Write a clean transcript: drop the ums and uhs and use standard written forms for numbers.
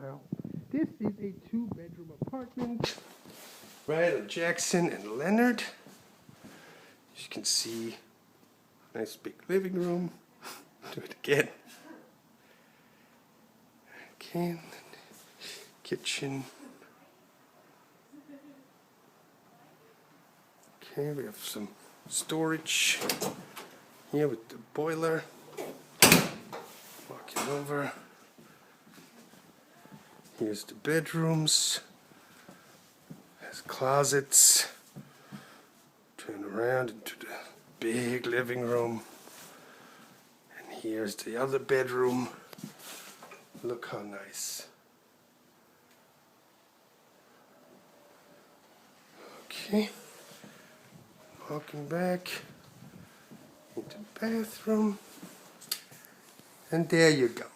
Wow. This is a 2-bedroom apartment right on Jackson and Leonard. As you can see, nice big living room. Do it again. Okay, kitchen. Okay, we have some storage here with the boiler. Walking over. Here's the bedrooms. Has closets. Turn around into the big living room. And here's the other bedroom. Look how nice. Okay. Walking back into the bathroom. And there you go.